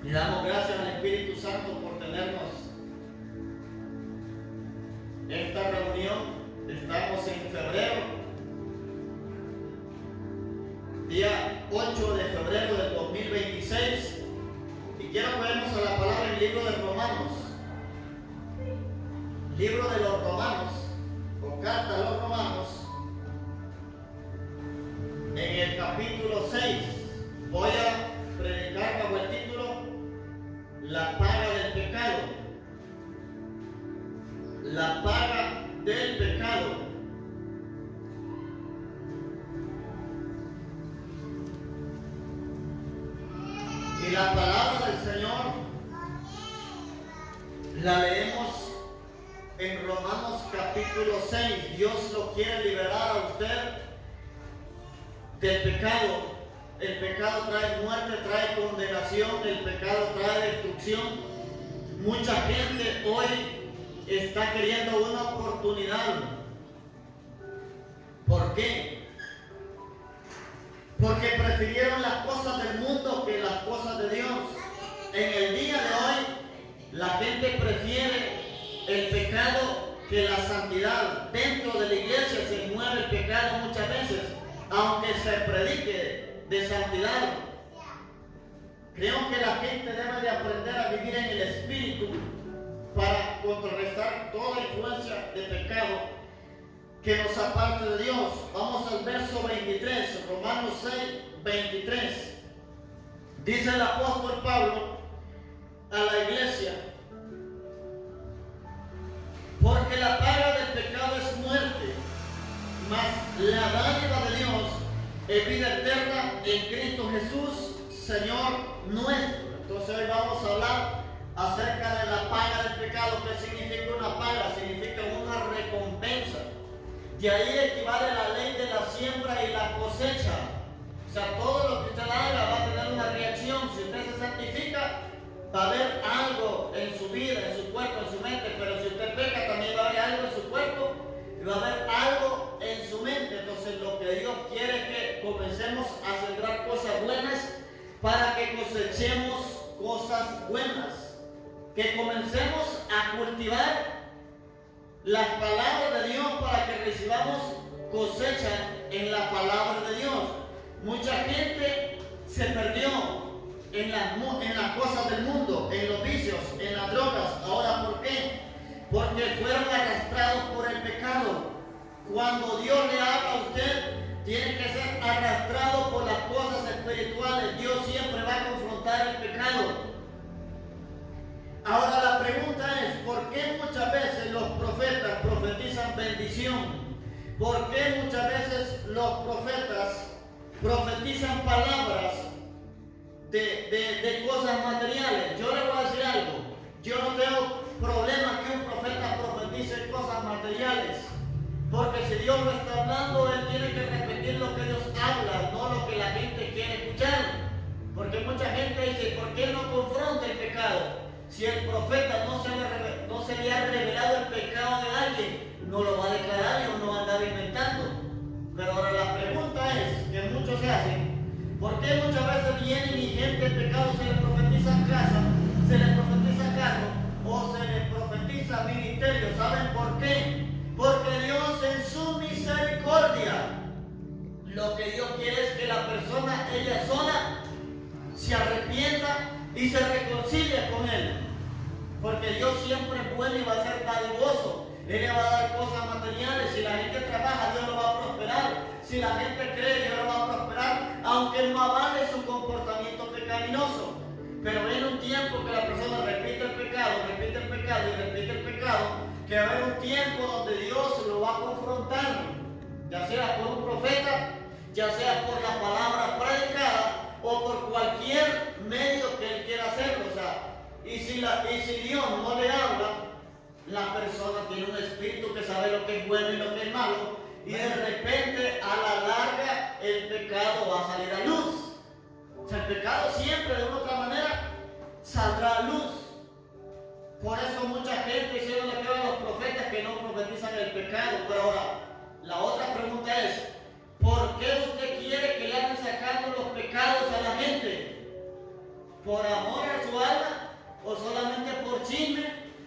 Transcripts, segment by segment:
Le damos gracias al Espíritu Santo por tenernos esta reunión. Estamos en febrero, día 8 de febrero del 2026, y quiero que veamos a la palabra en el libro de Romanos, libro de los Romanos, o carta a los Romanos, en el capítulo 6. Voy a predicar bajo el título La paga del pecado. La paga del pecado. Y la palabra del Señor la leemos en Romanos capítulo 6. Dios lo quiere liberar a usted del pecado. El pecado trae muerte, trae condenación, el pecado trae destrucción. Mucha gente hoy está queriendo una oportunidad. ¿Por qué? Porque prefirieron las cosas del mundo que las cosas de Dios. En el día de hoy, la gente prefiere el pecado que la santidad. Dentro de la iglesia se mueve el pecado muchas veces, aunque se predique de santidad. Creo que la gente debe de aprender a vivir en el Espíritu para contrarrestar toda influencia de pecado que nos aparte de Dios. Vamos al verso 23, Romanos 6, 23. Dice el apóstol Pablo a la iglesia: porque la paga del pecado es muerte, mas la dádiva de Dios es vida eterna en Cristo Jesús, Señor nuestro. Entonces hoy vamos a hablar acerca de la paga del pecado. ¿Qué significa una paga? Significa una recompensa. De ahí equivale la ley de la siembra y la cosecha. O sea, todo lo que usted haga va a tener una reacción. Si usted se santifica, va a haber algo en su vida, en su cuerpo, en su mente. Pero si usted peca, también va a haber algo en su cuerpo y va a haber algo en su mente. Entonces lo que Dios quiere es que comencemos a sembrar cosas buenas para que cosechemos cosas buenas. Que comencemos a cultivar las palabras de Dios para que recibamos cosecha en la palabra de Dios. Mucha gente se perdió en las cosas del mundo, en los vicios, en las drogas. Ahora, ¿por qué? Porque fueron arrastrados por el pecado. Cuando Dios le habla a usted, tiene que ser arrastrado por las cosas espirituales. Dios siempre va a confrontar el pecado. Ahora la pregunta es: ¿por qué muchas veces los profetas profetizan bendición? ¿Por qué muchas veces los profetas profetizan palabras de cosas materiales? Yo le voy a decir algo: yo no tengo problema que un profeta profetice cosas materiales, porque si Dios lo está hablando, Él tiene que repetir lo que Dios habla, no lo que la gente quiere escuchar. Porque mucha gente dice: ¿por qué no confronta el pecado? Si el profeta no se le ha revelado el pecado de alguien, no lo va a declarar y no va a andar inventando. Pero ahora la pregunta es, que muchos se hacen: ¿por qué muchas veces vienen y gente de pecado se le profetiza casa, se le profetiza carro o se le profetiza ministerio? ¿Saben por qué? Porque Dios en su misericordia, lo que Dios quiere es que la persona, ella sola, se arrepienta y se reconcilie con Él. Porque Dios siempre es bueno y va a ser dadivoso. Él le va a dar cosas materiales. Si la gente trabaja, Dios lo va a prosperar. Si la gente cree, Dios lo va a prosperar, aunque no avale su comportamiento pecaminoso. Pero viene un tiempo que la persona repite el pecado y repite el pecado, que va a haber un tiempo donde Dios lo va a confrontar, ya sea por un profeta, ya sea por la palabra predicada o por cualquier medio que Él quiera hacerlo. O sea, y si Dios no le habla, la persona tiene un espíritu que sabe lo que es bueno y lo que es malo, y de repente a la larga el pecado va a salir a luz. O sea, el pecado siempre de una u otra manera saldrá a luz. Por eso mucha gente hicieron le creo a los profetas que no profetizan el pecado. Pero ahora, la otra pregunta es: ¿por qué usted quiere que le anden sacando los pecados a la gente? ¿Por amor a su o solamente por chisme,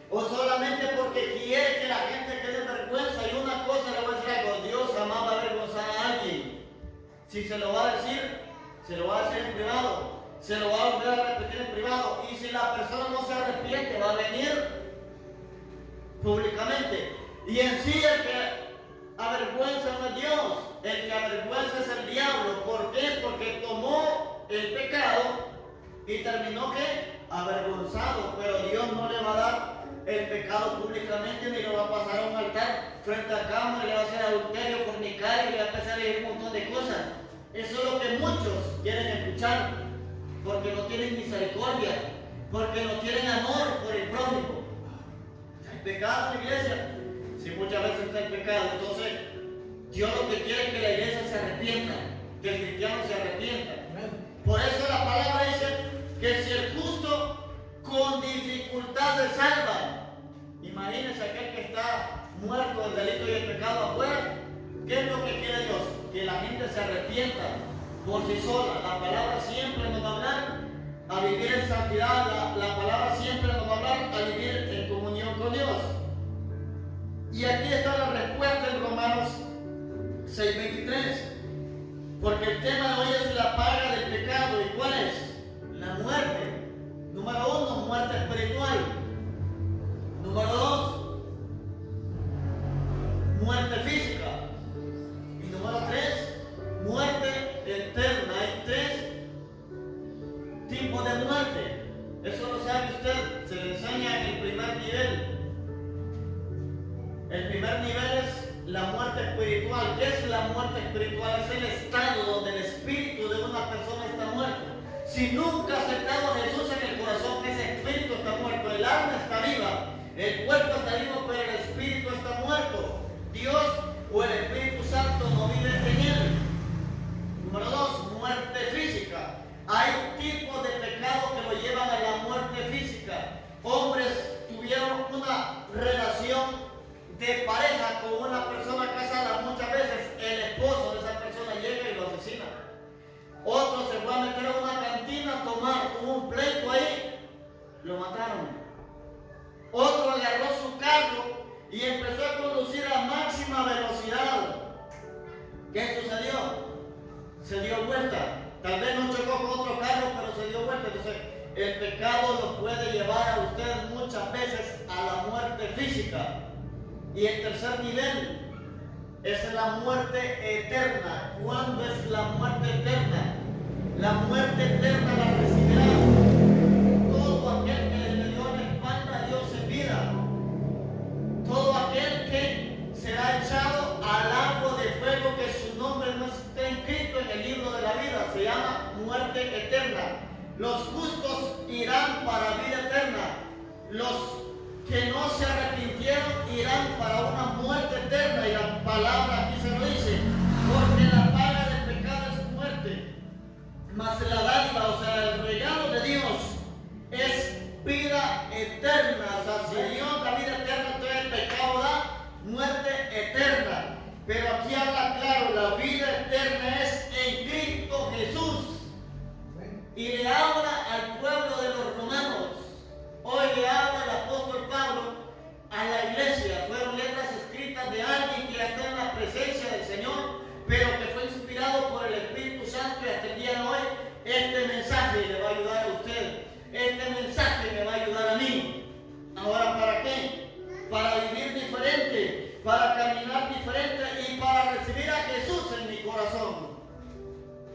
o solamente porque quiere que la gente quede vergüenza. Y una cosa le voy a decir algo: Dios jamás va a avergonzar a alguien. Si se lo va a decir, se lo va a decir en privado, se lo va a volver a repetir en privado. Y si la persona no se arrepiente, va a venir públicamente. Y en sí el que avergüenza no es Dios, el que avergüenza es el diablo. ¿Por qué? Porque tomó el pecado y terminó ¿qué? Avergonzado. Pero Dios no le va a dar el pecado públicamente, ni lo va a pasar a un altar frente a cámara, le va a hacer adulterio, fornicario, y le va a empezar a decir un montón de cosas. Eso es lo que muchos quieren escuchar, porque no tienen misericordia, porque no tienen amor por el prójimo. ¿Hay pecado en la iglesia? Sí, muchas veces está el pecado. Entonces Dios lo que quiere es que la iglesia se arrepienta, que el cristiano se arrepienta. Por eso la palabra dice que si el justo con dificultad se salva. Imagínense aquel que está muerto del delito y el pecado afuera. ¿Qué es lo que quiere Dios? Que la gente se arrepienta por sí sola. La palabra siempre nos va a hablar a vivir en santidad. La palabra siempre nos va a hablar a vivir en comunión con Dios. Y aquí está la respuesta en Romanos 6:23. Porque el tema de hoy es la paga del pecado. ¿Y cuál es? La muerte. Número 1, muerte espiritual. Número 2, muerte física. Y número 3, muerte eterna. Hay 3 tipos de muerte. Eso lo sabe usted, se le enseña en el primer nivel. El primer nivel es la muerte espiritual. ¿Qué es la muerte espiritual? Es el estado donde el espíritu de una persona está muerto. Si nunca ha aceptado a Jesús en el corazón, ese espíritu está muerto. El alma está viva, el cuerpo está vivo, pero el espíritu está muerto. Dios o el Espíritu Santo no vive en él. Número 2, muerte física. Hay tipos de pecado que lo llevan a la muerte física. Hombres tuvieron una relación de pareja con una persona casada. Muchas veces el esposo de esa persona llega y lo asesina. Otro se fue a meter a una cantina a tomar, hubo un pleito ahí, lo mataron. Otro agarró su carro y empezó a conducir a máxima velocidad. ¿Qué sucedió? Se dio vuelta. Tal vez no chocó con otro carro, pero se dio vuelta. Entonces, el pecado lo puede llevar a usted muchas veces a la muerte física. Y el tercer nivel es la muerte eterna. ¿Cuándo es la muerte eterna? La muerte eterna la recibirá todo aquel que le dio la espalda a Dios en vida. Todo aquel que será echado al lago de fuego, que su nombre no está inscrito en el libro de la vida. Se llama muerte eterna. Los justos irán para vida eterna. Los que no se arrepintieron irán para una muerte eterna. Y la palabra aquí se lo dice: porque la paga del pecado es muerte, mas la dádiva, o sea, el regalo de Dios, es vida eterna. O sea, si Dios da vida eterna, entonces el pecado da muerte eterna. Pero aquí habla claro: la vida eterna es en Cristo Jesús. Y le habla al pueblo de los romanos. Hoy le habla el apóstol Pablo a la iglesia. Fueron letras escritas de alguien que ya está en la presencia del Señor, pero que fue inspirado por el Espíritu Santo. Y hasta el día de hoy este mensaje le va a ayudar a usted. Este mensaje me va a ayudar a mí. Ahora, ¿para qué? Para vivir diferente, para caminar diferente y para recibir a Jesús en mi corazón.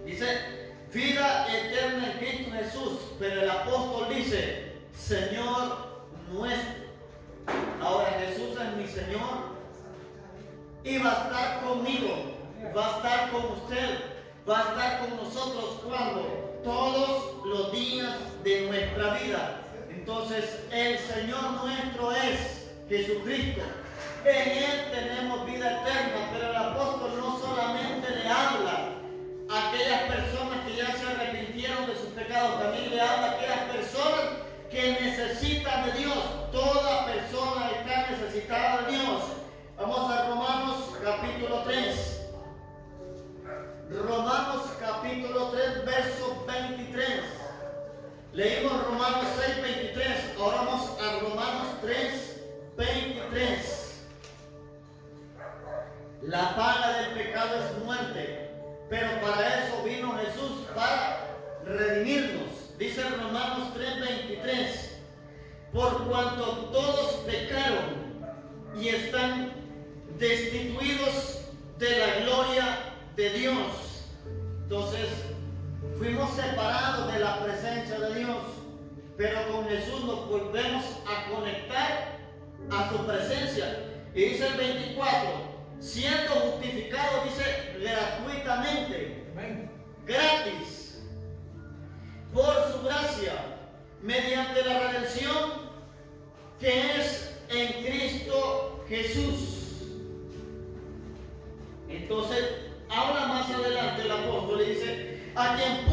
Dice: vida eterna en Cristo Jesús. Pero el apóstol dice: Señor nuestro. Ahora, Jesús es mi Señor y va a estar conmigo, va a estar con usted, va a estar con nosotros cuando todos los días de nuestra vida. Entonces, el Señor nuestro es Jesucristo. En Él tenemos vida eterna. Pero el apóstol no solamente le habla a aquellas personas que ya se arrepintieron de sus pecados, también le habla a aquellas personas que necesitan de Dios. Toda persona está necesitada de Dios. Vamos a Romanos capítulo 3. Romanos capítulo 3, verso 23. Leímos Romanos 6, 23. dice Romanos 3:23, por cuanto todos pecaron y están destituidos de la gloria de Dios. Entonces, fuimos separados de la presencia de Dios, pero con Jesús nos volvemos a conectar a su presencia. Y dice el 24, siendo justificados, dice, gratuitamente, gratis, por su gracia, mediante la redención que es en Cristo Jesús. Entonces, ahora más adelante el apóstol dice, a quien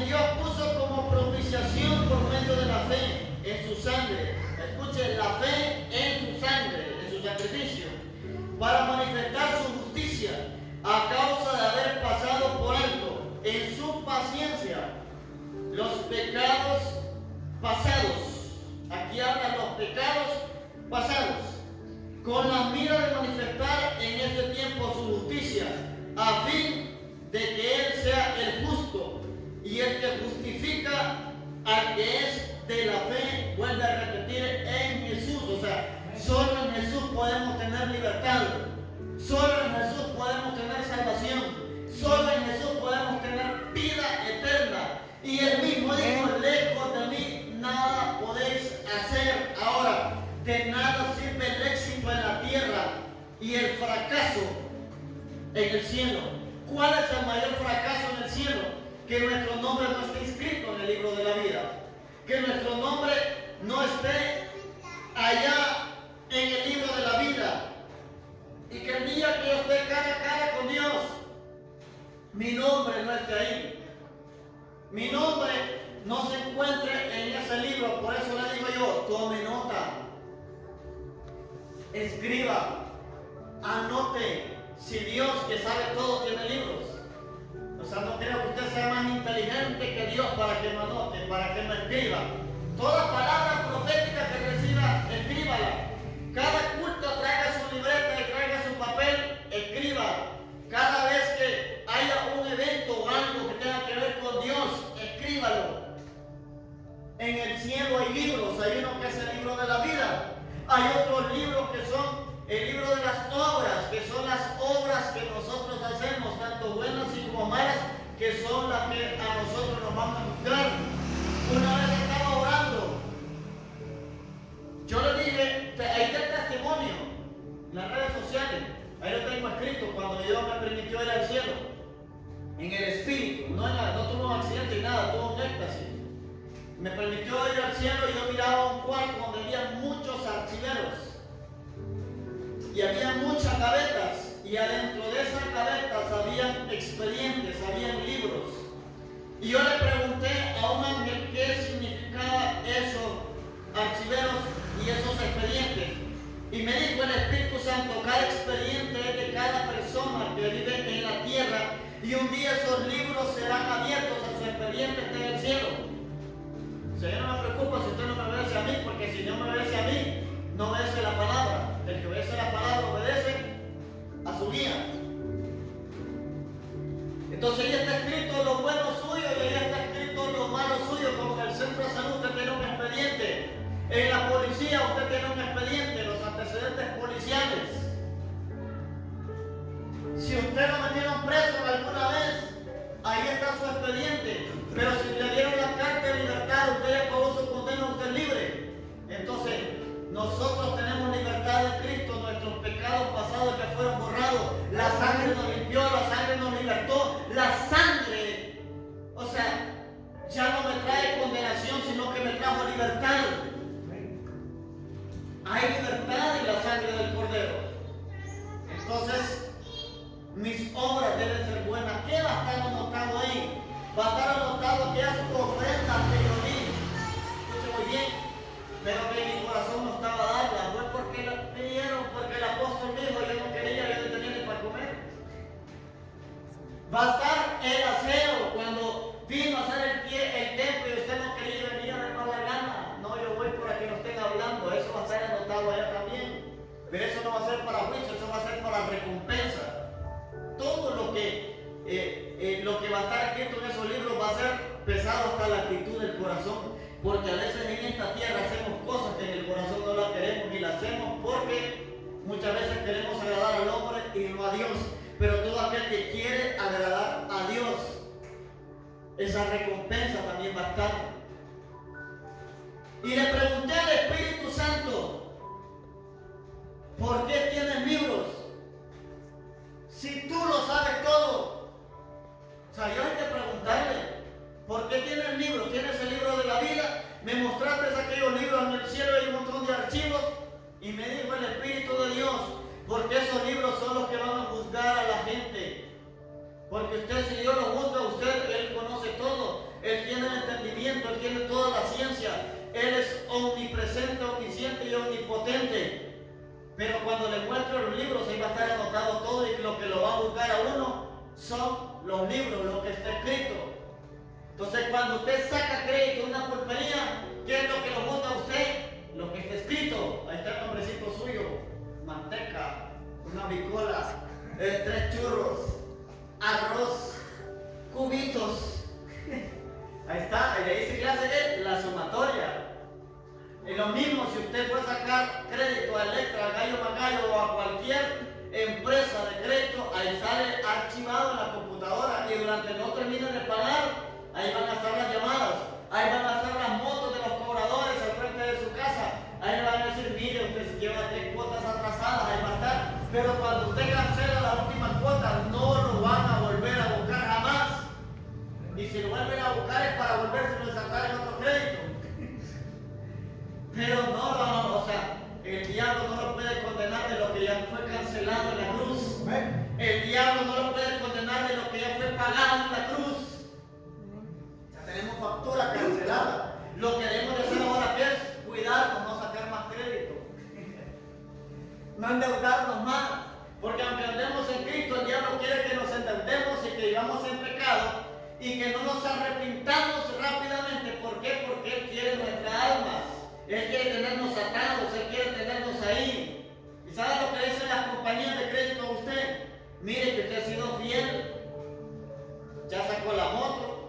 Dios puso como propiciación por medio de la fe en su sangre. Escuche, la fe en su sangre, en su sacrificio, para manifestar su justicia a causa de haber pasado por alto en su paciencia los pecados pasados. Aquí hablan los pecados pasados, con la mira de manifestar en este tiempo su justicia, a fin de que Él sea el justo y el que justifica al que es de la fe. Vuelve a repetir, en Jesús. O sea, solo en Jesús podemos tener libertad, solo en Jesús podemos tener salvación, solo en Jesús podemos tener vida eterna. Y Él mismo dijo, lejos de mí nada podéis hacer. Ahora, de nada sirve el éxito en la tierra y el fracaso en el cielo. ¿Cuál es el mayor fracaso en el cielo? Que nuestro nombre no esté inscrito en el libro de la vida, que nuestro nombre no esté allá en el libro de la vida, y que el día que yo esté cara a cara con Dios, mi nombre no esté ahí, mi nombre no se encuentre en ese libro. Por eso le digo yo, tome nota, escriba, anote. Si Dios, que sabe todo, tiene libros, o sea, no creo que usted sea más inteligente que Dios para que me anote, para que me escriba. Toda palabra profética que reciba, escríbala. Cada culto traiga su libreta y traiga su papel, escriba. Cada vez que haya un evento o algo que tenga que ver con Dios, escríbalo. En el cielo hay libros, hay uno que es el libro de la vida, hay otros libros que son el libro de las obras, que son las obras que nosotros hacemos, tanto buenas y como malas, que son las que a nosotros nos van a juzgar. Una vez estaba orando, yo le dije, ahí está el testimonio, en las redes sociales, ahí lo tengo escrito, cuando Dios me permitió ir al cielo, en el espíritu, no tuve un accidente y nada, tuve un éxtasis. Me permitió ir al cielo y yo miraba un cuarto donde había muchos archiveros. Y había muchas gavetas, y adentro de esas gavetas habían expedientes, habían libros. Y yo le pregunté a un ángel qué significaba esos archiveros y esos expedientes. Y me dijo el Espíritu Santo, cada expediente es de cada persona que vive en la tierra, y un día esos libros serán abiertos, a sus expedientes en el cielo. Señor, no me preocupa si usted no me obedece a mí, porque si no me obedece a mí, no obedece la palabra. El que obedece la palabra obedece a su guía. Entonces ahí está escrito lo bueno suyo y ahí está escrito lo malo suyo. Como en el centro de salud usted tiene un expediente, en la policía usted tiene un expediente, los antecedentes policiales. Si usted lo metieron preso alguna vez, ahí está su expediente. Pero si le dieron la carta de libertad, usted ya pagó su condena, usted es libre. Entonces, nosotros tenemos libertad en Cristo, nuestros pecados pasados que fueron borrados. La sangre nos limpió, la sangre nos libertó. La sangre, o sea, ya no me trae condenación, sino que me trajo libertad. Hay libertad en la sangre del Cordero. Entonces, mis obras deben ser buenas. ¿Qué va a estar anotado ahí? Va a estar anotado que es tu ofrenda que yo di. Escuche muy bien. Pero que mi corazón no estaba dada, fue porque la pidieron, porque el apóstol dijo, yo no quería, yo no tenía ni para comer. Va a estar el aseo cuando vino a hacer el templo y usted no quería venir a dar la gana. No, yo voy para que no estén hablando, eso va a estar anotado allá también. Pero eso no va a ser pesado hasta la actitud del corazón, porque a veces en esta tierra hacemos cosas que en el corazón no las queremos y las hacemos porque muchas veces queremos agradar al hombre y no a Dios. Pero todo aquel que quiere agradar a Dios, esa recompensa también va a estar. Y le pregunté al Espíritu Santo, ¿por qué tienes libros? Si tú lo sabes todo. O sea, yo hay que preguntarle, ¿por qué tienes libros? ¿Tienes el libro de la vida? Me mostraste aquellos libros en el cielo y un montón de archivos. Y me dijo el Espíritu de Dios, porque esos libros son los que van a juzgar a la gente. Porque usted, si Dios lo juzga a usted, Él conoce todo. Él tiene el entendimiento, Él tiene toda la ciencia. Él es omnipresente, omnisciente y omnipotente. Pero cuando le muestre los libros, ahí va a estar anotado todo y lo que lo va a juzgar a uno son los libros, lo que está escrito. Entonces, cuando usted saca crédito en una pulpería, ¿qué es lo que lo juzga a usted? Lo que está escrito. Ahí está el nombrecito suyo: manteca, una bicola, 3 churros, arroz, cubitos. Ahí está, y ahí se hace la sumatoria. Y lo mismo si usted fue a sacar crédito a Electra, a Gallo Magallo o a cualquier empresa de crédito, ahí sale archivado en la computadora y durante no terminen de pagar, ahí van a estar las llamadas, ahí van a estar las motos de los cobradores al frente de su casa, ahí le van a decir, mire, usted se lleva 3 cuotas atrasadas, ahí va a estar, pero cuando usted cancela la última cuota, no lo van a volver a buscar jamás. Y si lo vuelven a buscar es para volverse a sacar en otro crédito. Pero no, o sea, el diablo no lo puede condenar de lo que ya fue cancelado en la cruz. El diablo no lo puede condenar de lo que ya fue pagado en la cruz. Ya tenemos factura cancelada. Lo que debemos de hacer ahora es cuidarnos, no sacar más crédito. No endeudarnos más. Porque aunque andemos en Cristo, el diablo quiere que nos endeudemos y que vivamos en pecado y que no nos arrepintamos rápidamente. ¿Por qué? Porque Él quiere nuestra alma. Él quiere tenernos atados, Él quiere tenernos ahí. ¿Y sabe lo que dicen las compañías de crédito a usted? Mire que usted ha sido fiel. Ya sacó la moto,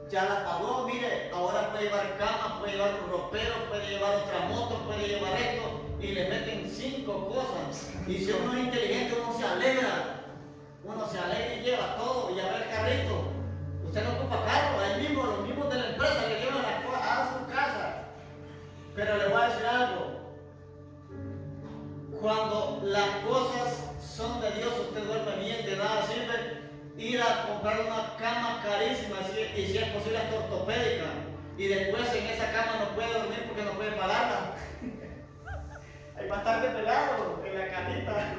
ya la pagó, mire, ahora puede llevar cama, puede llevar un ropero, puede llevar otra moto, puede llevar esto, y le meten 5 cosas. Y si uno es inteligente, uno se alegra y lleva todo, y ya ve el carrito. Usted no ocupa carro, ahí mismo, los mismos de la empresa le llevan las cosas a su casa. Pero le voy a decir algo. Cuando las cosas son de Dios, usted duerme bien, de nada sirve ir a comprar una cama carísima y si es posible hasta ortopédica. Y después en esa cama no puede dormir porque no puede pagarla. Hay bastante pelado en la camita.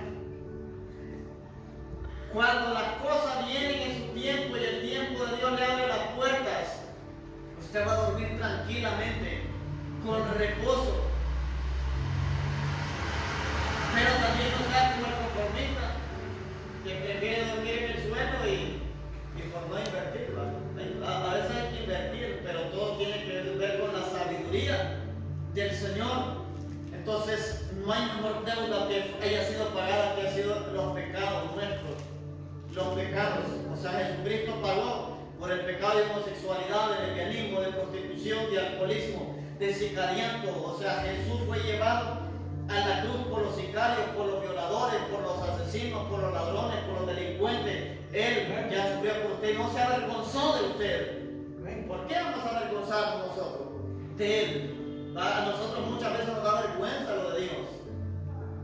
Cuando las cosas vienen en su tiempo y el tiempo de Dios le abre las puertas, usted va a dormir tranquilamente, con reposo. Pero también no sea como el conformista, que prefiere dormir en el suelo y por no invertir. A veces hay que invertir, pero todo tiene que ver con la sabiduría del Señor. Entonces, no hay mejor deuda que haya sido pagada que han sido los pecados nuestros. Los pecados. O sea, Jesucristo pagó por el pecado de homosexualidad, de lesbianismo, de prostitución, de alcoholismo, de sicariato. O sea, Jesús fue llevado a la cruz por los sicarios, por los violadores, por los asesinos, por los ladrones, por los delincuentes. Él ya sufrió por usted, no se avergonzó de usted. ¿Por qué vamos a avergonzarnos nosotros de Él? A nosotros muchas veces nos da vergüenza lo de Dios.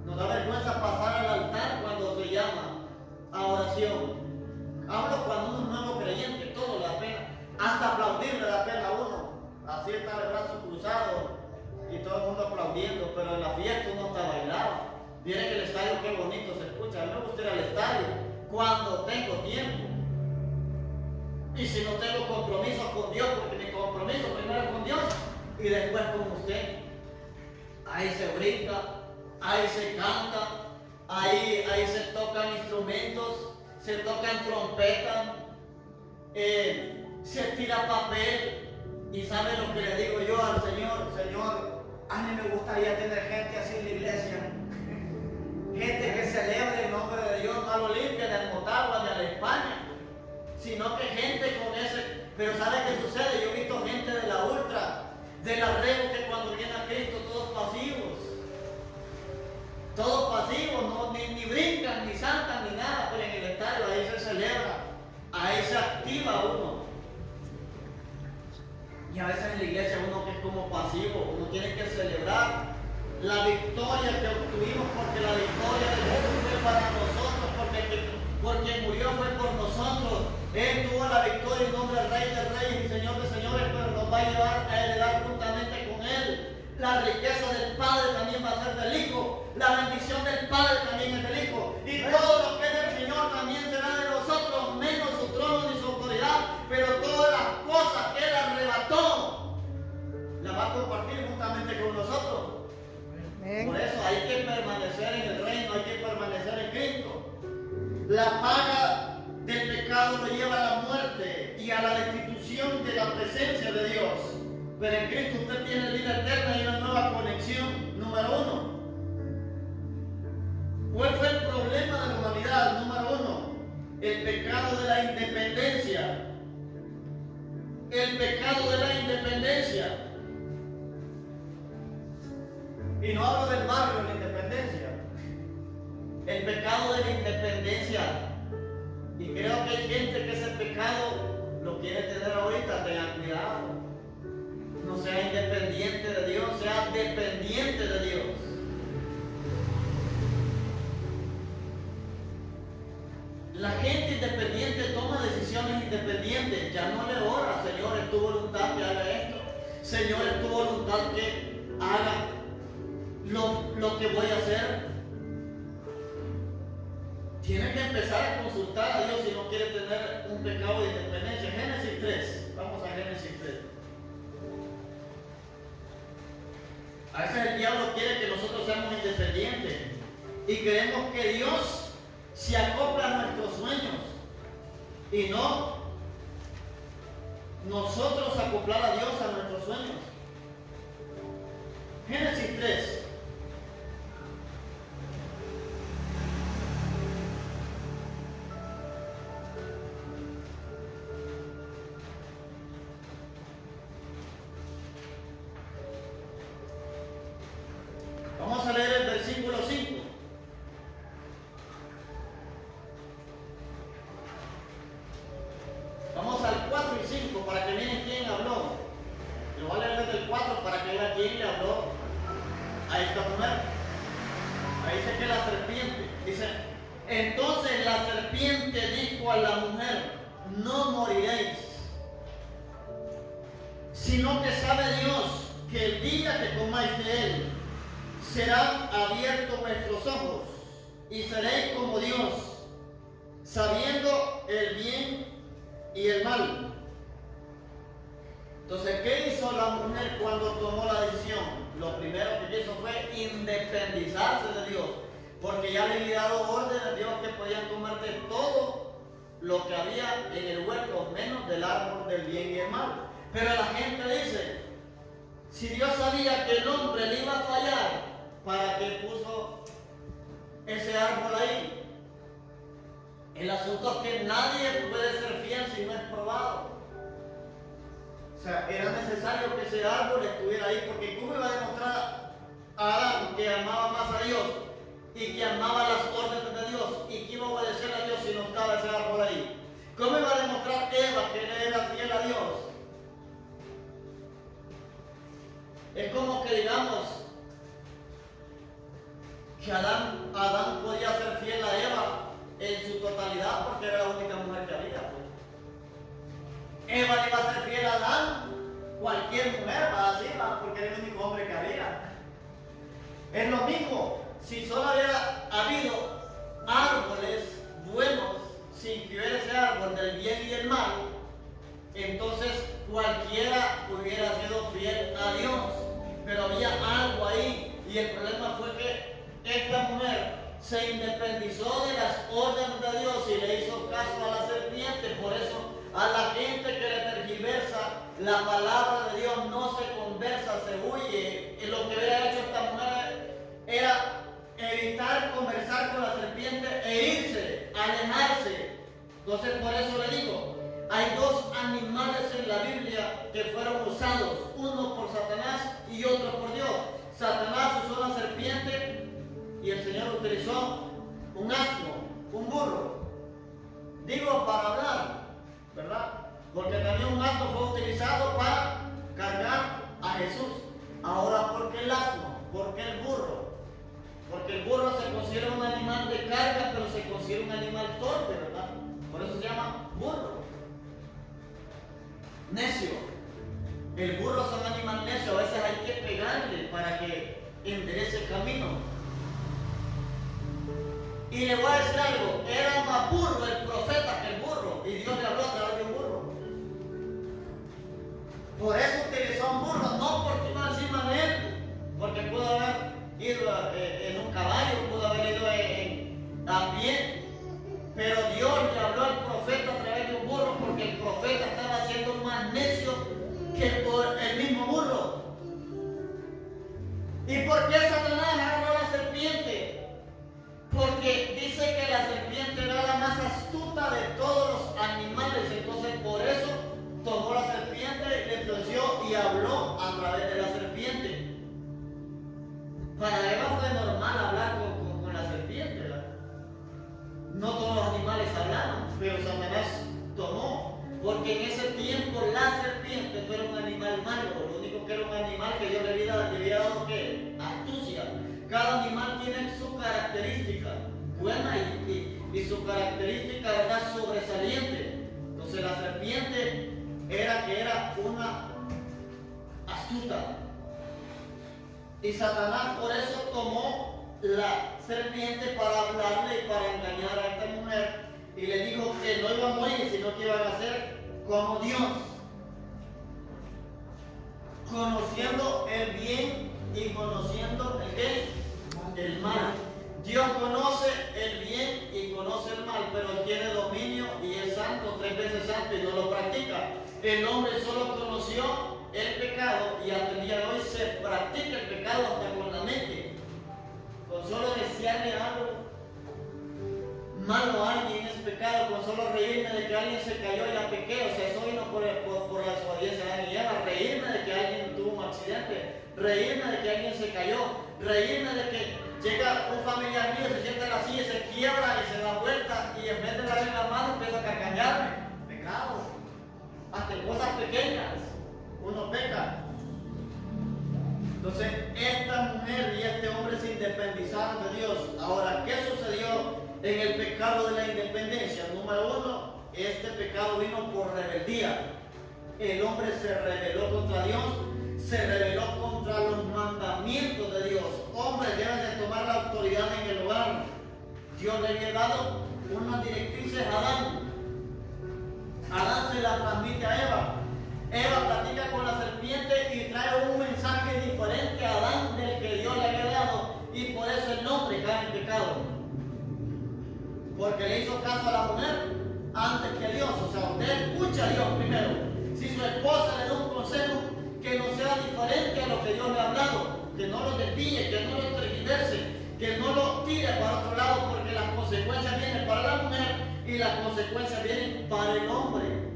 Nos da vergüenza pasar al altar cuando se llama a oración. Hablo cuando uno es nuevo creyente, todo le da pena. Hasta aplaudir le da pena a uno. Así está el brazo cruzado y todo el mundo aplaudiendo, pero en la fiesta uno está bailando. Viene que el estadio, qué bonito se escucha. A mí me gusta ir al estadio cuando tengo tiempo. Y si no tengo compromiso con Dios, porque mi compromiso primero es con Dios y después con usted. Ahí se brinca, ahí se canta, ahí se tocan instrumentos, se tocan trompetas, se tira papel. Y sabe lo que le digo yo al Señor: Señor, a mí me gustaría tener gente así en la iglesia. Gente que celebre el nombre de Dios, no a lo limpia, ni al Motagua, ni a la España, sino que gente Pero ¿sabe qué sucede? Yo he visto gente de la ultra, de la Remo, que cuando viene a Cristo todos pasivos. Todos pasivos, no, ni brincan, ni saltan, ni nada, pero en el estadio ahí se celebra, ahí se activa uno. Y a veces en la iglesia uno que es como pasivo, uno tiene que celebrar la victoria que obtuvimos, porque la victoria de Jesús fue para nosotros, porque murió fue por nosotros. Él tuvo la victoria en nombre del Rey de Reyes y Señor de Señores, pero nos va a llevar a heredar juntamente con Él. La riqueza del Padre también va a ser del Hijo. La bendición del Padre también es del Hijo. Y todo lo que es del Señor también será de nosotros, menos su trono ni su autoridad. Pero todas las cosas que Él arrebató, las va a compartir juntamente con nosotros. Por eso hay que permanecer en el reino, hay que permanecer en Cristo. La paga del pecado lo lleva a la muerte y a la destitución de la presencia de Dios. Pero en Cristo usted tiene vida eterna y una nueva conexión. Número uno. ¿Cuál fue el problema de la humanidad? Número uno. El pecado de la independencia. El pecado de la independencia. Y no hablo del barrio de la independencia. El pecado de la independencia. Y creo que hay gente que ese pecado lo quiere tener ahorita. Tengan cuidado. No sea independiente de Dios, sea dependiente de Dios. La gente independiente toma decisiones independientes. Ya no le ora, Señor, es tu voluntad que haga esto. Señor, es tu voluntad que haga lo que voy a hacer. Tiene que empezar a consultar a Dios si no quiere tener un pecado de independencia. Génesis 3. Vamos a Génesis 3. A veces el diablo quiere que nosotros seamos independientes y queremos que Dios se acople a nuestros sueños y no nosotros acoplar a Dios a nuestros sueños. Génesis 3. Vamos a leer el versículo 5. Vamos al 4 y 5 para que miren quién habló. Lo voy a leer desde el 4 para que vean quién le habló a esta mujer. Ahí dice que la serpiente, dice, entonces la serpiente dijo a la mujer, no moriréis, sino que sabe Dios que el día que comáis de él, serán abiertos vuestros ojos y seréis como Dios, sabiendo el bien y el mal. Entonces, ¿qué hizo la mujer cuando tomó la decisión? Lo primero que hizo fue independizarse de Dios, porque ya le había dado orden a Dios que podían comer de todo lo que había en el huerto, menos del árbol del bien y el mal. Pero la gente dice, si Dios sabía que el hombre le iba a fallar, ¿para qué puso ese árbol ahí? El asunto es que nadie puede ser fiel si no es probado. O sea, era necesario que ese árbol estuviera ahí, porque ¿cómo iba a demostrar a Adán que amaba más a Dios y que amaba las órdenes de Dios y que iba a obedecer a Dios si no estaba ese árbol ahí? ¿Cómo iba a demostrar Eva que él era fiel a Dios? Es como que digamos que Adán podía ser fiel a Eva en su totalidad porque era la única mujer que había. Pues. Eva le iba a ser fiel a Adán, cualquier mujer va así, porque era el único hombre que había. Es lo mismo, si solo hubiera habido árboles buenos sin que hubiera ese árbol del bien y el mal, entonces cualquiera hubiera sido fiel a Dios. Pero había algo ahí y el problema fue que esta mujer se independizó de las órdenes de Dios y le hizo caso a la serpiente. Por eso a la gente que le tergiversa la palabra de Dios no se conversa, se huye. Y lo que hubiera hecho esta mujer era evitar conversar con la serpiente e irse, alejarse. Entonces por eso le digo, Hay dos animales en la Biblia que fueron usados, uno por Satanás y otro por Dios. Satanás usó una serpiente y el Señor utilizó un asno, un burro. Digo para hablar, ¿verdad? Porque también un asno fue utilizado para cargar a Jesús. Ahora, ¿por qué el asno? ¿Por qué el burro? Porque el burro se considera un animal de carga, pero se considera un animal torpe, ¿verdad? Por eso se llama burro. Necio. El burro es un animal necio, a veces hay que pegarle para que enderece el camino. Y le voy a decir algo, era más burro el profeta que el burro, y Dios le habló a través de un burro. Por eso utilizó un burro, no porque iba encima de él, porque pudo haber ido en un caballo, pudo haber ido a pie, pero Dios le habló al profeta a través de un burro, porque el profeta estaba siendo más necio que por el mismo burro. ¿Y por qué Satanás agarró a la serpiente? Porque dice que la serpiente era la más astuta de todos los animales, entonces por eso tomó la serpiente, le entonció y habló a través de la serpiente. Para Eva fue normal hablar con la serpiente, ¿verdad? No todos los animales hablaban, pero Satanás tomó, porque en ese tiempo la serpiente no era un animal malo, lo único que era un animal que Dios le había dado ¿qué? Astucia. Cada animal tiene su característica buena y su característica ¿verdad? Sobresaliente. Entonces la serpiente era una astuta. Y Satanás por eso tomó la serpiente para hablarle y para engañar a esta mujer. Y le dijo que no iba a morir, sino que iban a ser como Dios. Conociendo el bien y conociendo el qué? El mal. Dios conoce el bien y conoce el mal, pero tiene dominio y es santo, 3 veces santo y no lo practica. El hombre solo conoció el pecado y hasta el día de hoy se practica el pecado hasta con la mente. Con solo desearle algo malo a alguien es pecado, con solo reírme de que alguien se cayó y la pequé. O sea, eso vino por la desobediencia de alguien. Reírme de que alguien tuvo un accidente, reírme de que alguien se cayó, reírme de que llega un familiar mío, se sienta en la silla, se quiebra y se da vuelta y en vez de darle la mano empieza a carcañarme. Pecado. Hasta en cosas pequeñas uno peca. Entonces esta mujer y este hombre se independizaron de Dios. Ahora, ¿qué sucedió en el pecado de la independencia? Número 1, este pecado vino por rebeldía. El hombre se rebeló contra Dios, se rebeló contra los mandamientos de Dios. Hombres deben de tomar la autoridad en el hogar. Dios le había dado unas directrices a Adán. Adán se la transmite a Eva. Eva platica con la serpiente y trae un mensaje diferente a Adán del que Dios le había dado, y por eso el hombre cae en pecado. Porque le hizo caso a la mujer antes que a Dios. O sea, usted escucha a Dios primero. Si su esposa le da un consejo, que no sea diferente a lo que Dios le ha hablado, que no lo desvíe, que no lo tergiverse, que no lo tire para otro lado, porque las consecuencias vienen para la mujer y las consecuencias vienen para el hombre.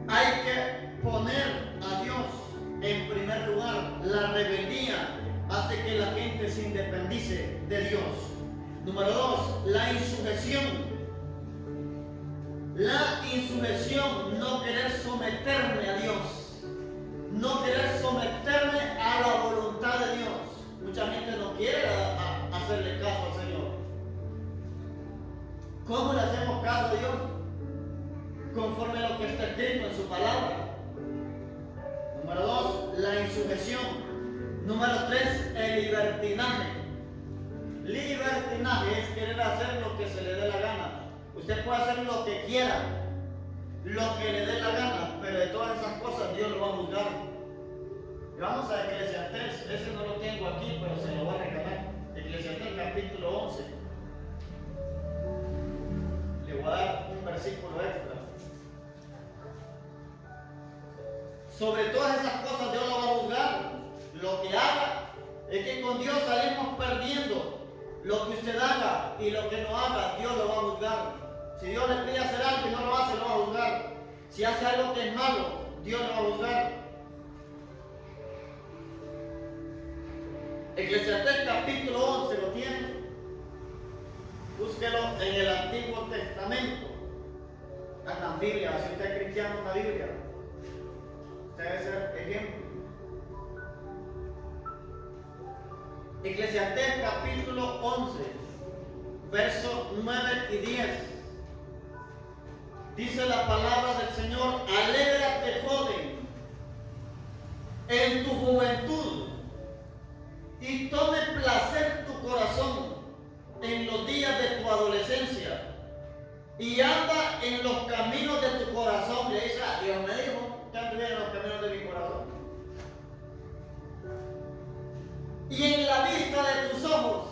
Hay que poner a Dios en primer lugar. La rebeldía hace que la gente se independice de Dios. Número 2, la insujeción. La insujeción, no querer someterme a Dios, no querer someterme a la voluntad de Dios. Mucha gente no quiere hacerle caso al Señor. ¿Cómo le hacemos caso a Dios? Conforme a lo que está escrito en su palabra. Número 2, la insujeción. Número 3, el libertinaje. Libertinaje es querer hacer lo que se le dé la gana. Usted puede hacer lo que quiera, lo que le dé la gana, pero de todas esas cosas Dios lo va a juzgar. Y vamos a Eclesiastés, ese no lo tengo aquí, pero se lo voy a regalar. Eclesiastés capítulo 11. Le voy a dar un versículo extra. Sobre todas esas cosas Dios lo va a juzgar. Lo que haga es que con Dios salimos perdiendo. Lo que usted haga y lo que no haga, Dios lo va a juzgar. Si Dios le pide hacer algo y no lo hace, lo va a juzgar. Si hace algo que es malo, Dios lo va a juzgar. Eclesiastés capítulo 11, ¿lo tienen? Búsquelo en el Antiguo Testamento. En la Biblia, si usted es cristiano en la Biblia, usted debe ser ejemplo. Eclesiastés capítulo 11, versos 9 y 10. Dice la palabra del Señor: alégrate, joven, en tu juventud, y tome placer tu corazón en los días de tu adolescencia, y anda en los caminos de tu corazón. Le dice: Dios me dijo que anduviera en los caminos de mi corazón. Y en la vista de tus ojos.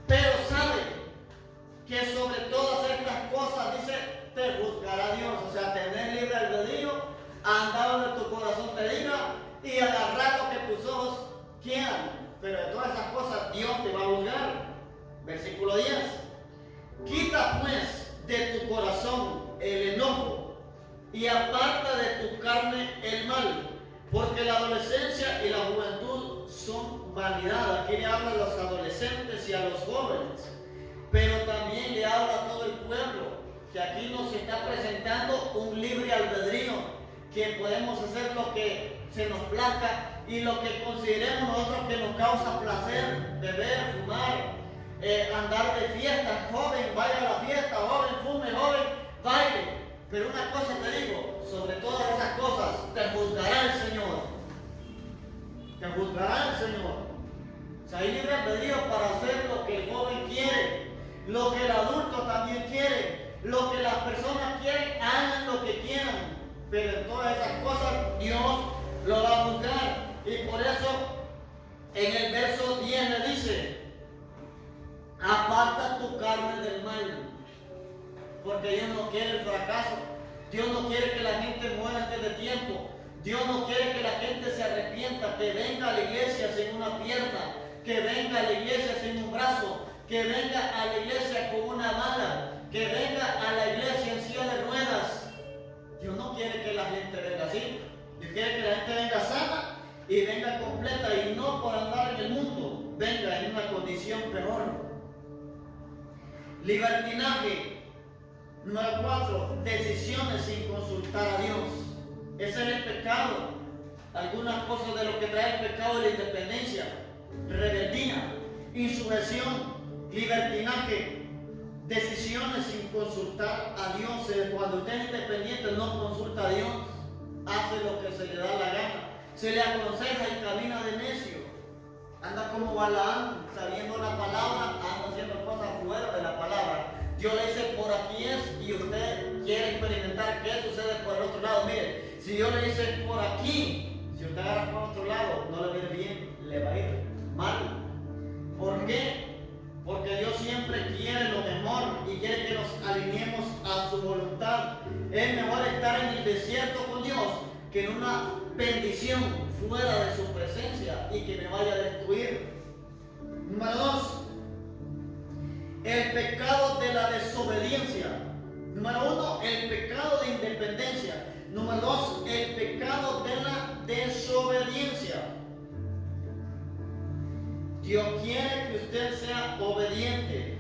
Pero sabe que sobre todas estas cosas, dice, te juzgará Dios. O sea, tener libre albedrío, andar donde tu corazón te diga y agarrar lo que tus ojos quieran. Pero de todas esas cosas Dios te va a juzgar. Versículo 10. Quita pues de tu corazón el enojo y aparta de tu carne el mal, porque la adolescencia y la juventud son vanidad. Aquí le habla a los adolescentes y a los jóvenes, pero también le habla a todo el pueblo, que aquí nos está presentando un libre albedrío, que podemos hacer lo que se nos plazca y lo que consideremos nosotros que nos causa placer: beber, fumar, andar de fiesta. Joven, vaya a la fiesta; joven, fume; joven, baile. Pero una cosa te digo, sobre todas esas cosas te juzgará el Señor. Te juzgará el Señor. O sea, hay libre albedrío para hacer lo que el joven quiere, lo que el adulto también quiere, lo que las personas quieren, hagan lo que quieran. Pero en todas esas cosas Dios lo va a juzgar. Y por eso en el verso 10 le dice: aparta tu carne del mal. Porque Dios no quiere el fracaso. Dios no quiere que la gente muera antes de tiempo. Dios no quiere que la gente se arrepienta, que venga a la iglesia sin una pierna, que venga a la iglesia sin un brazo, que venga a la iglesia con una mala, que venga a la iglesia en silla de ruedas. Dios no quiere que la gente venga así. Dios quiere que la gente venga sana y venga completa, y no por andar en el mundo, venga en una condición peor. Libertinaje. Número 4, decisiones sin consultar a Dios. Ese es el pecado. Algunas cosas de lo que trae el pecado es la independencia, rebeldía, insurrección, libertinaje, decisiones sin consultar a Dios. Cuando usted es independiente, no consulta a Dios, hace lo que se le da la gana, se le aconseja y camina de necio, anda como Balaam, sabiendo la palabra, anda haciendo cosas fuera de la palabra. Dios le dice: por aquí es, y usted quiere experimentar qué sucede por el otro lado. Mire, si Dios le dice por aquí, si usted agarra por otro lado, no le viene bien, le va a ir mal. ¿Por qué? Porque Dios siempre quiere lo mejor y quiere que nos alineemos a su voluntad. Es mejor estar en el desierto con Dios que en una bendición fuera de su presencia y que me vaya a destruir. Número 2. El pecado de la desobediencia. Número 1, el pecado de independencia. Número 2, el pecado de la desobediencia. Dios quiere que usted sea obediente,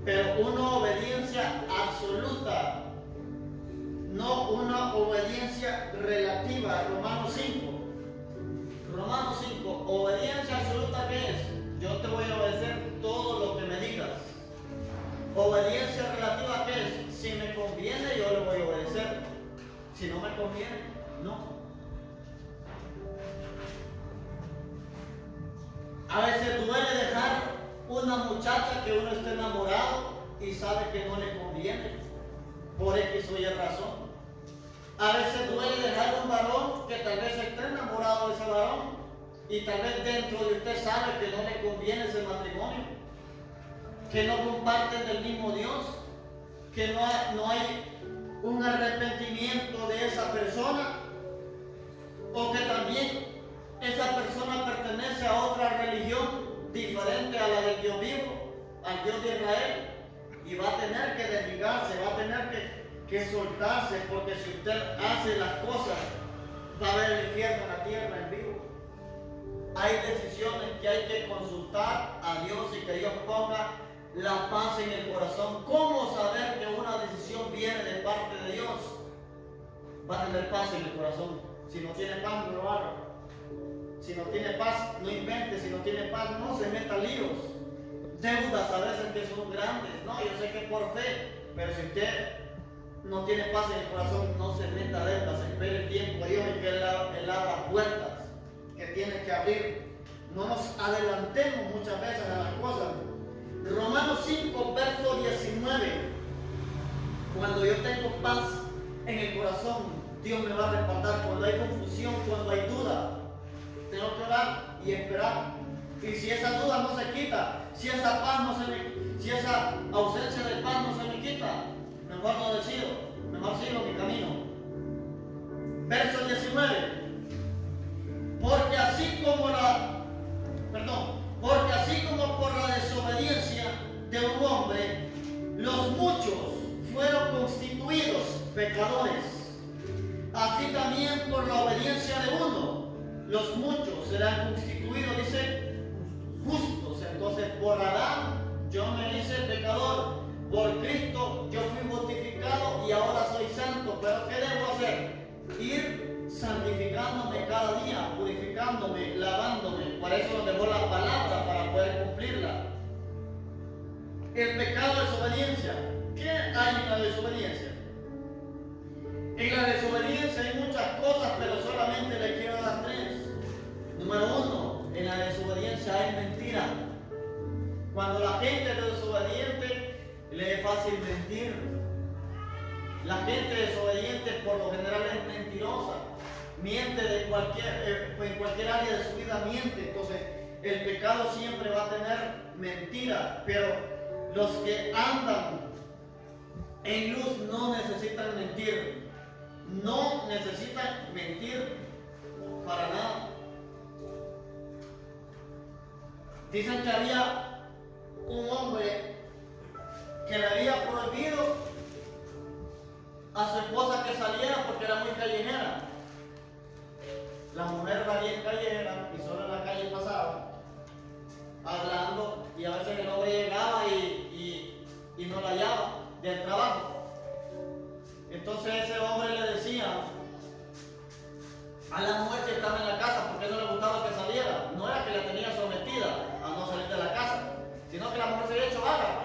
pero una obediencia absoluta, no una obediencia relativa. Romanos 5, obediencia absoluta, ¿qué es? Yo te voy a obedecer todo lo que me digas. Obediencia relativa, ¿qué es? Si me conviene, yo le voy a obedecer. Si no me conviene, no. A veces duele dejar una muchacha que uno esté enamorado y sabe que no le conviene, por X o Y razón. A veces duele dejar un varón que tal vez esté enamorado de ese varón y tal vez dentro de usted sabe que no le conviene ese matrimonio, que no comparten del mismo Dios, que no hay un arrepentimiento de esa persona, o que también esa persona pertenece a otra religión diferente a la del Dios vivo, al Dios de Israel y va a tener que desligarse, va a tener que soltarse, porque si usted hace las cosas, va a haber el infierno en la tierra en vivo. Hay decisiones que hay que consultar a Dios y que Dios ponga la paz en el corazón. ¿Cómo saber que una decisión viene de parte de Dios? Va a tener paz en el corazón. Si no tiene paz, no lo haga. Si no tiene paz, no invente. Si no tiene paz, no se meta líos. Deudas a veces que son grandes. No, yo sé que es por fe, pero si usted no tiene paz en el corazón, no se meta deudas. Espere el tiempo de Dios en que Él abra puertas que tiene que abrir. No nos adelantemos muchas veces a las cosas. Romanos 5, verso 19. Cuando yo tengo paz en el corazón, Dios me va a respaldar. Cuando hay confusión, cuando hay duda, tengo que orar y esperar. Y si esa duda no se quita, si esa paz no se me, si esa ausencia de paz no se me quita, mejor no decido, mejor sigo mi camino. Verso 19. Porque así como por la desobediencia de un hombre, los muchos fueron constituidos pecadores, así también por la obediencia de uno, los muchos serán constituidos, dice, justos. Entonces, por Adán yo me hice pecador, por Cristo yo fui mortificado y ahora soy santo. Pero ¿qué debo hacer? Ir santificándome cada día, purificándome, lavándome. Por eso nos dejó la palabra para poder cumplirla. El pecado es obediencia. ¿Qué hay en la desobediencia? En la desobediencia hay muchas cosas, pero solamente le quiero dar 3. Número 1, en la desobediencia hay mentira. Cuando la gente es desobediente, le es fácil mentir. La gente desobediente por lo general es mentirosa. Miente en cualquier área de su vida miente. Entonces, el pecado siempre va a tener mentira. Pero los que andan en luz no necesitan mentir. No necesitan mentir para nada. Dicen que había un hombre que le había prohibido a su esposa que saliera porque era muy callejera. La mujer era bien callejera y solo en la calle pasaba hablando, y a veces el hombre llegaba y no la hallaba del trabajo. Entonces ese hombre le decía a la mujer que estaba en la casa porque no le gustaba que saliera. No era que la tenía sometida a no salir de la casa, sino que la mujer se había hecho vaga.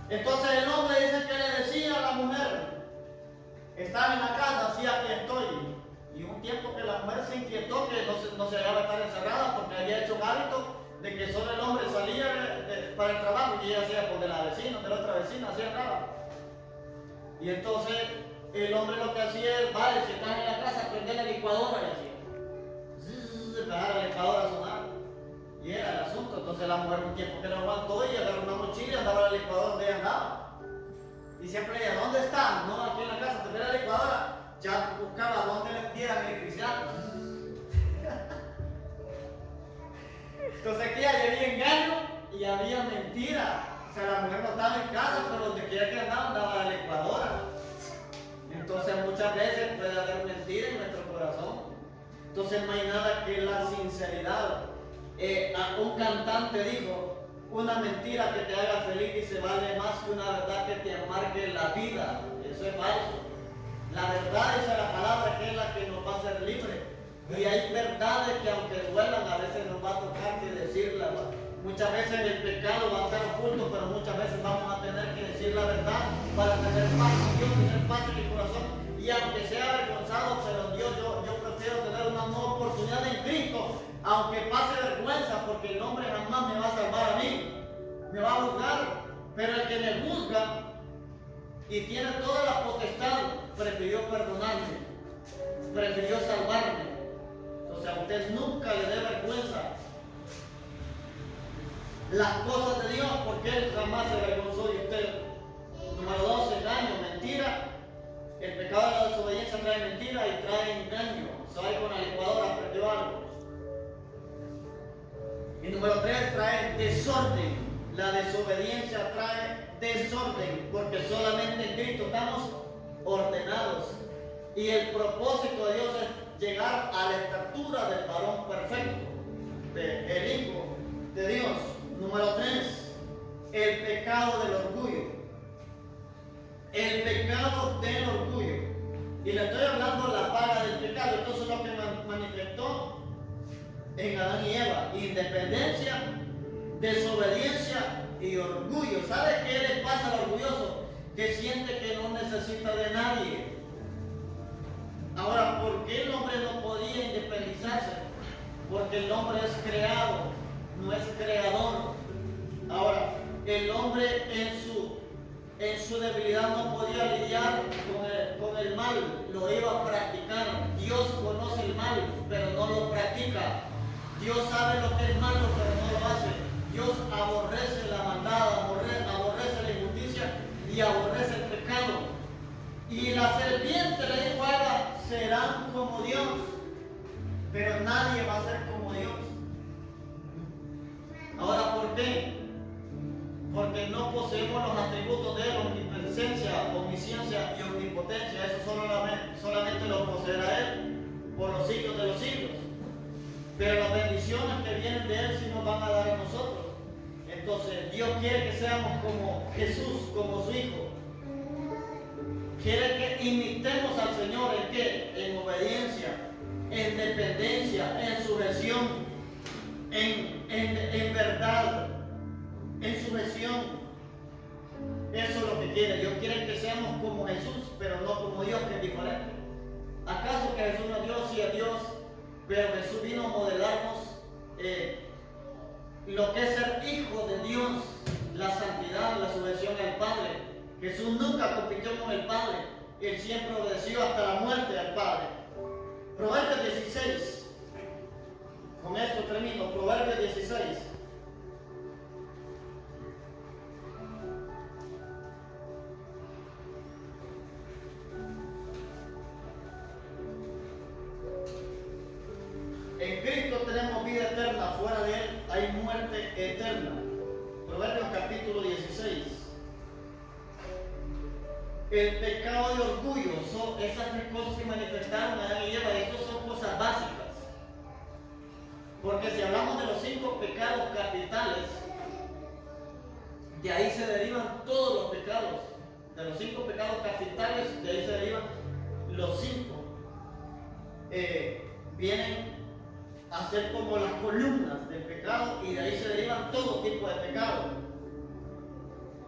Entonces el hombre dice que le decía a la mujer: estaba en la casa, así aquí estoy. Y un tiempo que la mujer se inquietó, que no se dejaba estar encerrada, porque había hecho un hábito de que solo el hombre salía para el trabajo y ella hacía por de la vecina, de la otra vecina, hacía nada. Y entonces el hombre lo que hacía es: vale, si estás en la casa, prende la licuadora, y hacía dejar la licuadora a sonar. Y era el asunto. Entonces la mujer un tiempo que no aguantó y agarró una mochila y andaba a la licuadora donde ella andaba. Y siempre ella: ¿dónde está? No, aquí en la casa, prende la licuadora. Ya buscaba dónde le dieran electricidad. Entonces aquí había engaño y había mentira. O sea, la mujer no estaba en casa, pero donde quiera que andaba a la licuadora. Entonces muchas veces puede haber mentira en nuestro corazón. Entonces no hay nada que la sinceridad. Un cantante dijo: una mentira que te haga feliz dice vale más que una verdad que te amargue la vida. Eso es falso. La verdad es la palabra, que es la que nos va a hacer libres. Y hay verdades que aunque duelan, a veces nos va a tocar que decirlas. Muchas veces el pecado va a estar oculto, pero muchas veces vamos a tener que decir la verdad para tener paz con Dios, tener paz en el corazón. Y aunque sea avergonzado, pero Dios, yo prefiero tener una nueva oportunidad en Cristo, aunque pase vergüenza, porque el hombre jamás me va a salvar a mí, me va a juzgar. Pero el que me juzga y tiene toda la potestad, prefirió perdonarme, prefirió salvarme. Entonces a usted nunca le dé vergüenza las cosas de Dios, porque Él jamás se avergonzó de usted. Número 2, engaño, mentira. El pecado de la desobediencia trae mentira y trae engaño. Sale con la licuadora, aprendió algo. Y número Número 3, trae desorden. La desobediencia trae desorden, porque solamente en Cristo estamos ordenados. Y el propósito de Dios es llegar a la estatura del varón perfecto, del Hijo de Dios. Número 3, el pecado del orgullo. El pecado del orgullo. Y le estoy hablando de la paga del pecado. Esto es lo que manifestó en Adán y Eva: independencia, desobediencia y orgullo. ¿Sabe qué le pasa al orgulloso? Que siente que no necesita de nadie. Ahora, ¿por qué el hombre no podía independizarse? Porque el hombre es creado, no es creador. Ahora, el hombre en su debilidad no podía lidiar con el mal, lo iba a practicar. Dios conoce el mal, pero no lo practica. Dios sabe lo que es malo, pero no lo hace. Dios aborrece la maldad, aborrece la injusticia y aborrece el pecado. Y la serpiente le dijo a Eva: serán como Dios, pero nadie va a ser como Dios. Ahora, ¿por qué? Porque no poseemos los atributos de Él: omnipresencia, omnisciencia y omnipotencia. Eso solamente lo poseerá Él por los siglos de los siglos. Pero las bendiciones que vienen de Él sí nos van a dar a nosotros. Entonces Dios quiere que seamos como Jesús, como su Hijo. Quiere que imitemos al Señor. ¿En qué? En obediencia, en dependencia, en sujeción, en verdad, en sujeción. Eso es lo que quiere. Dios quiere que seamos como Jesús, pero no como Dios, que es diferente. ¿Acaso que Jesús no es Dios? Sí es Dios, pero Jesús vino a modelarnos lo que es ser hijo de Dios, la santidad, la sujeción al Padre. Jesús nunca compitió con el Padre, Él siempre obedeció hasta la muerte al Padre. Proverbios 16, con esto termino. Proverbios 16. En Cristo tenemos vida eterna, fuera de Él hay muerte eterna. Proverbios capítulo 16. El pecado de orgullo, son esas tres cosas que manifestaron Adán y Eva. Estas son cosas básicas. Porque si hablamos de los 5 pecados capitales, de ahí se derivan todos los pecados. De los 5 pecados capitales, de ahí se derivan los 5. Vienen a ser como las columnas del pecado, y de ahí se derivan todo tipo de pecado.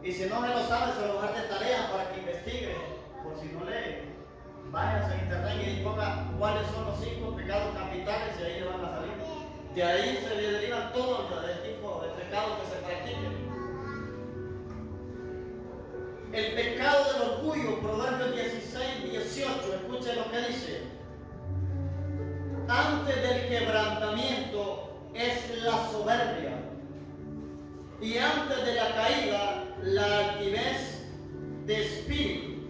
Y si no me lo sabe, se lo voy a dar de tarea para que investigue. Por si no lee, váyase a internet y ponga cuáles son los 5 pecados capitales, y ahí le van a salir. De ahí se derivan todos los tipos de pecados que se practiquen. El pecado del orgullo, Proverbios 16, 18, escuchen lo que dice: antes del quebrantamiento es la soberbia, y antes de la caída la altivez de espíritu.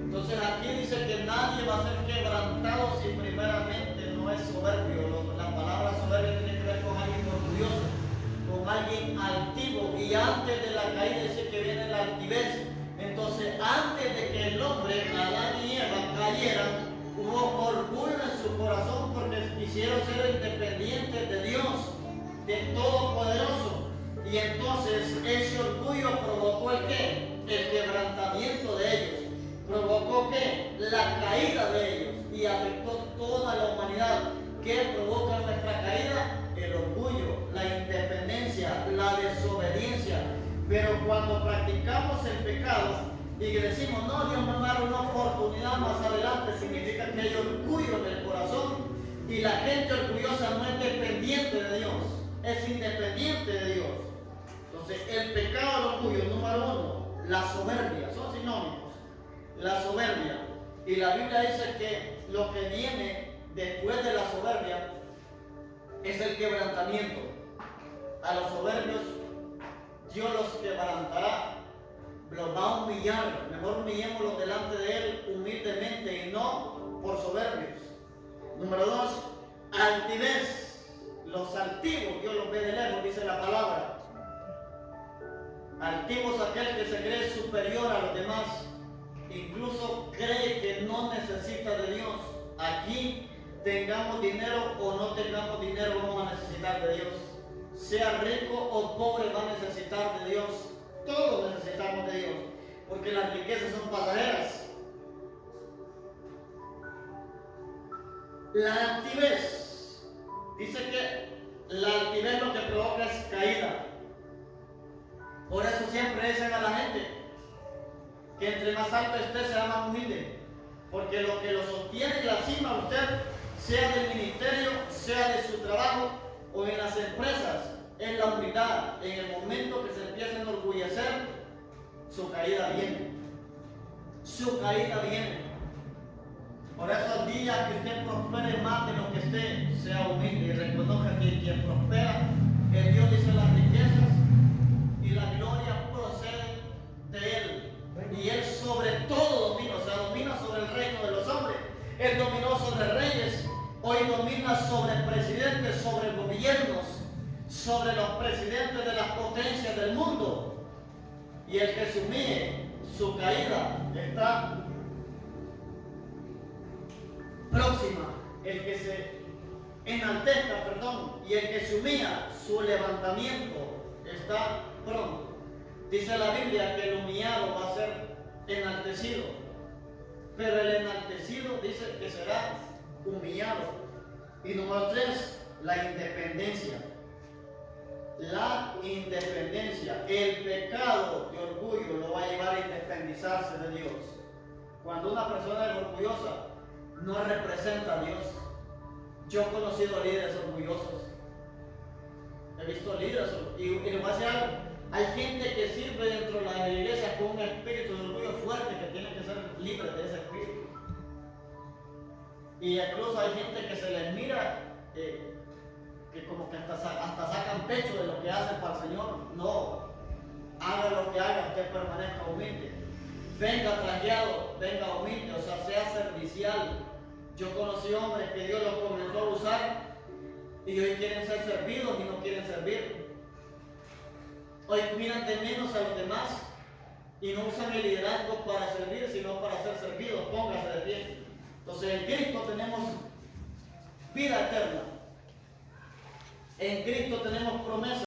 Entonces aquí dice que nadie va a ser quebrantado si primeramente no es soberbio. La palabra soberbia tiene que ver con alguien orgulloso, con alguien altivo, y antes de la caída dice que viene la altivez. Entonces, antes de que el hombre, Adán y Eva, cayeran, hubo orgullo en su corazón, porque quisieron ser independientes de Dios, del Todopoderoso. Y entonces ese orgullo provocó ¿el qué? El quebrantamiento de ellos. Provocó ¿qué? La caída de ellos, y afectó toda la humanidad. ¿Qué provoca nuestra caída? El orgullo, la independencia, la desobediencia. Pero cuando practicamos el pecado y que decimos: no, Dios me va a dar una oportunidad más adelante, significa que hay orgullo en el corazón. Y la gente orgullosa no es dependiente de Dios, es independiente de Dios. Entonces, el pecado del orgullo, número 1, la soberbia, son sinónimos. La soberbia. Y la Biblia dice que lo que viene después de la soberbia es el quebrantamiento. A los soberbios Dios los quebrantará, los va a humillar. Mejor humillémoslos delante de Él humildemente y no por soberbios. Número 2, altivez. Los altivos, Dios los ve de lejos, dice la palabra. Altivo es aquel que se cree superior a los demás, incluso cree que no necesita de Dios. Aquí, tengamos dinero o no tengamos dinero, vamos a necesitar de Dios. Sea rico o pobre, va a necesitar de Dios. Todos necesitamos de Dios, porque las riquezas son pasajeras. La altivez, dice que la altivez lo que provoca es caída. Por eso siempre dicen a la gente que entre más alto esté será más humilde, porque lo que lo sostiene en la cima a usted, sea del ministerio, sea de su trabajo o en las empresas, es la humildad. En el momento que se empieza a enorgullecer, su caída viene. Su caída viene. Por eso el día que usted prospere más de lo que esté, sea humilde y reconozca que quien prospera, que Dios dice las riquezas y la gloria procede de Él. Y Él sobre todo domina, o sea, domina sobre el reino de los hombres. Él dominó sobre reyes, hoy domina sobre presidentes, sobre gobiernos, sobre los presidentes de las potencias del mundo. Y el que se humille, su caída está próxima. El que se enaltezca, y el que se humilla, su levantamiento está pronto. Dice la Biblia que el humillado va a ser enaltecido, pero el enaltecido dice que será humillado. Y número 3, la independencia. La independencia. El pecado de orgullo lo va a llevar a independizarse de Dios. Cuando una persona es orgullosa, no representa a Dios. Yo he conocido líderes orgullosos. He visto líderes y les voy a decir algo. Hay gente que sirve dentro de la iglesia con un espíritu de orgullo fuerte que tiene que ser libre de ese espíritu. Y incluso hay gente que se les mira que como que hasta sacan pecho de lo que hacen para el Señor. No, haga lo que haga, usted permanezca humilde. Venga trajeado, venga humilde, o sea, sea servicial. Yo conocí hombres que Dios los comenzó a usar y hoy quieren ser servidos y no quieren servir. Hoy miran de menos a los demás y no usan el liderazgo para servir, sino para ser servidos. Póngase de pie. Entonces en Cristo tenemos vida eterna. En Cristo tenemos promesa.